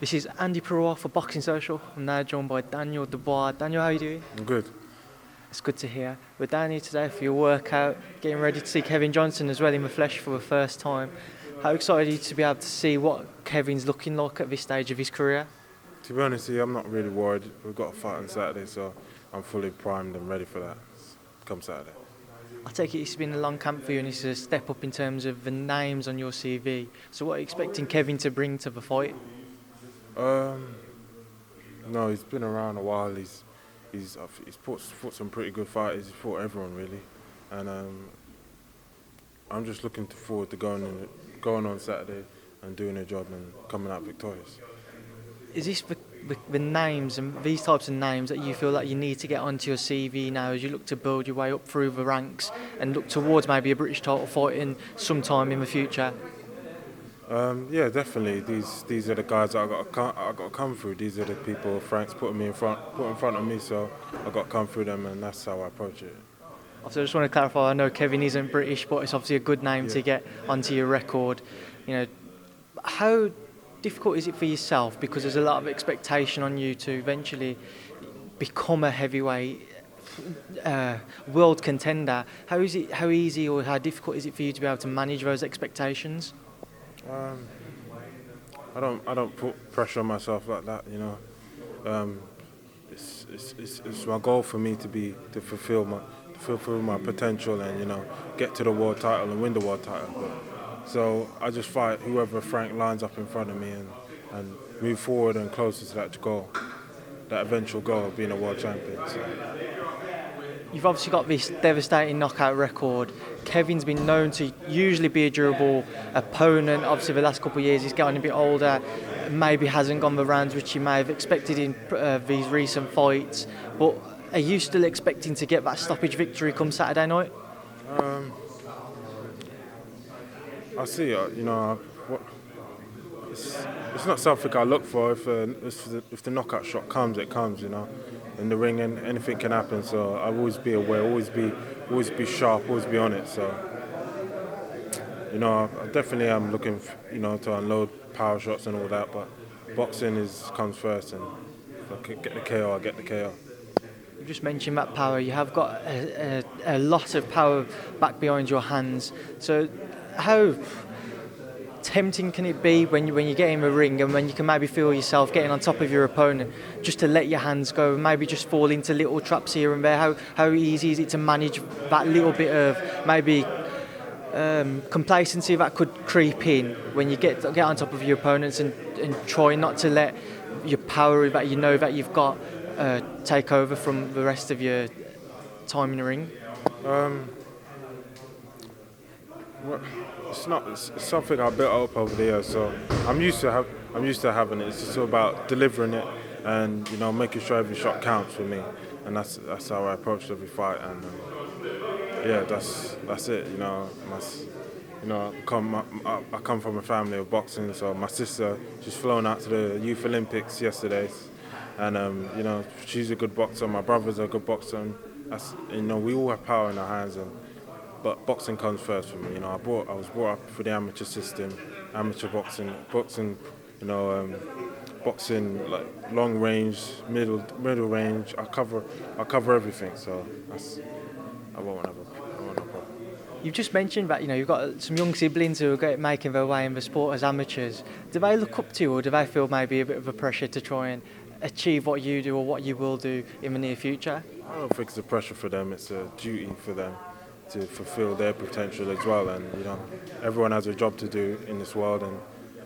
This is Andi Purewal for Boxing Social. I'm now joined by Daniel Dubois. Daniel, how are you doing? I'm good. It's good to hear. We're down here today for your workout, getting ready to see Kevin Johnson as well in the flesh for the first time. How excited are you to be able to see what Kevin's looking like at this stage of his career? To be honest with you, I'm not really worried. We've got a fight on Saturday, so I'm fully primed and ready for that come Saturday. I take it it's been a long camp for you and it's a step up in terms of the names on your CV. So what are you expecting Kevin to bring to the fight? No, he's been around a while. He's fought some pretty good fighters. He's fought everyone really, and I'm just looking forward to going on Saturday and doing a job and coming out victorious. Is this the names and these types of names that you feel like you need to get onto your CV now as you look to build your way up through the ranks and look towards maybe a British title fight in sometime in the future? Yeah, definitely. These are the guys that I got to come through. These are the people Frank's put in front of me, so I got to come through them, and that's how I approach it. Also, I just want to clarify. I know Kevin isn't British, but it's obviously a good name to get onto your record. You know, how difficult is it for yourself? Because there's a lot of expectation on you to eventually become a heavyweight world contender. How easy or how difficult is it for you to be able to manage those expectations? I don't put pressure on myself like that, you know. It's my goal for me to fulfill my potential and, you know, get to the world title and win the world title. So I just fight whoever Frank lines up in front of me and move forward and closer to that goal, that eventual goal of being a world champion. So. You've obviously got this devastating knockout record. Kevin's been known to usually be a durable opponent. Obviously, the last couple of years he's getting a bit older, maybe hasn't gone the rounds which he may have expected in these recent fights. But are you still expecting to get that stoppage victory come Saturday night? I see. You know, it's not something I look for. If the knockout shot comes, it comes. You know, in the ring, and anything can happen. So I always be aware, always be sharp, always be on it. So, you know, I definitely am looking, you know, to unload power shots and all that. But boxing comes first, and if I get the KO, I get the KO. You just mentioned that power. You have got a lot of power back behind your hands. So how tempting can it be when you get in the ring and when you can maybe feel yourself getting on top of your opponent just to let your hands go and maybe just fall into little traps here and there? How easy is it to manage that little bit of maybe complacency that could creep in when you get on top of your opponents and try not to let your power that you know that you've got take over from the rest of your time in the ring? Well, it's something I built up over the years, so I'm used to having it. It's just about delivering it and, you know, making sure every shot counts for me, and that's how I approach every fight. And yeah, that's it. You know, I come from a family of boxing, so my sister, she's flown out to the Youth Olympics yesterday, and you know, she's a good boxer. My brother's a good boxer. And you know, we all have power in our hands, but boxing comes first for me. You know, I was brought up for the amateur system, amateur boxing, you know, boxing like long range, middle range. I cover everything, so I won't have a problem. You've just mentioned that, you know, you've got some young siblings who are making their way in the sport as amateurs. Do they look up to you, or do they feel maybe a bit of a pressure to try and achieve what you do or what you will do in the near future? I don't think it's a pressure for them. It's a duty for them to fulfill their potential as well. And, you know, everyone has a job to do in this world, and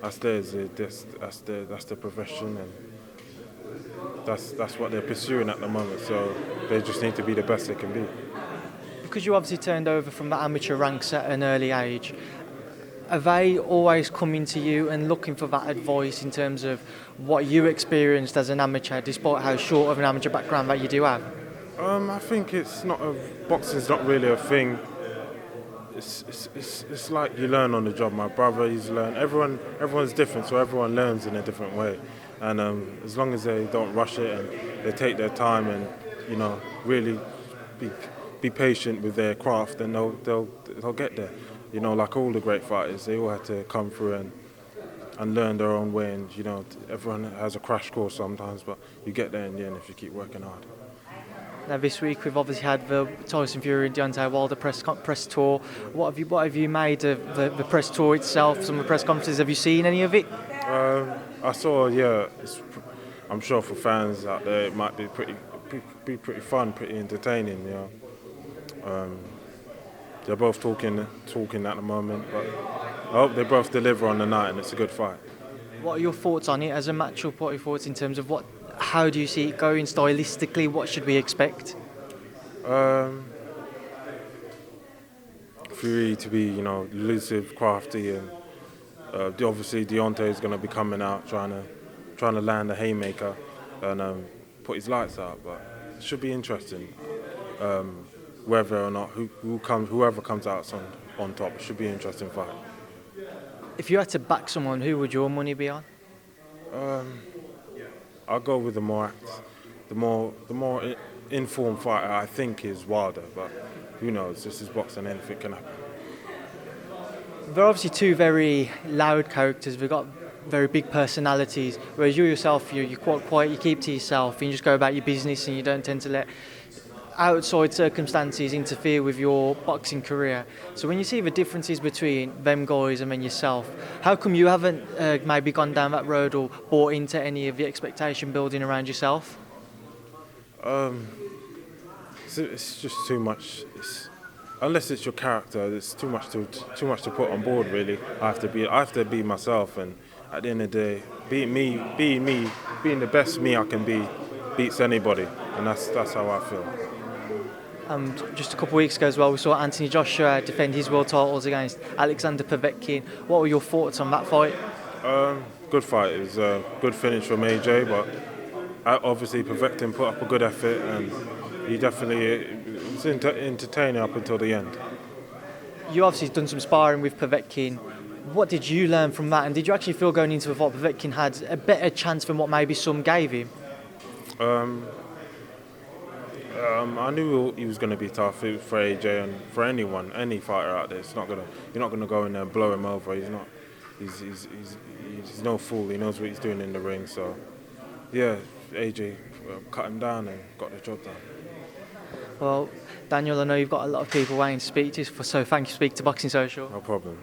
that's theirs. That's their profession, and that's what they're pursuing at the moment. So they just need to be the best they can be. Because you obviously turned over from the amateur ranks at an early age, are they always coming to you and looking for that advice in terms of what you experienced as an amateur, despite how short of an amateur background that you do have? I think boxing's not really a thing. It's like you learn on the job. My brother, he's learned. Everyone's different, so everyone learns in a different way. And as long as they don't rush it and they take their time and, you know, really be patient with their craft, then they'll get there. You know, like all the great fighters, they all had to come through and and learn their own way. And everyone has a crash course sometimes, but you get there in the end if you keep working hard. Now this week we've obviously had the Tyson Fury and Deontay Wilder press tour. What have you made of the press tour itself? Some of the press conferences. Have you seen any of it? I saw. Yeah, I'm sure for fans out there it might be pretty fun, pretty entertaining. They're both talking at the moment, but I hope they both deliver on the night and it's a good fight. What are your thoughts on it as a matchup? What are your thoughts in terms of how do you see it going stylistically? What should we expect? Fury to be, elusive, crafty, and obviously Deontay is going to be coming out trying to land a haymaker and put his lights out. But it should be interesting. Whether or not whoever comes out on top, it should be an interesting fight. If you had to back someone, who would your money be on? I'll go with the more informed fighter. I think is Wilder, but who knows? This is boxing, anything can happen. They're obviously two very loud characters. They've got very big personalities. Whereas you yourself, you're quite quiet. You keep to yourself, and you just go about your business, and you don't tend to let outside circumstances interfere with your boxing career. So when you see the differences between them guys and then yourself, how come you haven't maybe gone down that road or bought into any of the expectation building around yourself? It's just too much. Unless it's your character, it's too much to put on board. Really, I have to be myself, and at the end of the day, being the best me I can be, beats anybody, and that's how I feel. Just a couple of weeks ago as well, we saw Anthony Joshua defend his world titles against Alexander Povetkin. What were your thoughts on that fight? Good fight. It was a good finish from AJ, but obviously Povetkin put up a good effort, and he definitely was entertaining up until the end. You obviously done some sparring with Povetkin. What did you learn from that, and did you actually feel going into the fight Povetkin had a better chance than what maybe some gave him? I knew he was going to be tough for AJ and for anyone, any fighter out there. You're not going to go in there and blow him over. He's no fool. He knows what he's doing in the ring. So, yeah, AJ cut him down and got the job done. Well, Daniel, I know you've got a lot of people waiting to speak to you, so thank you for speaking to Boxing Social. No problem.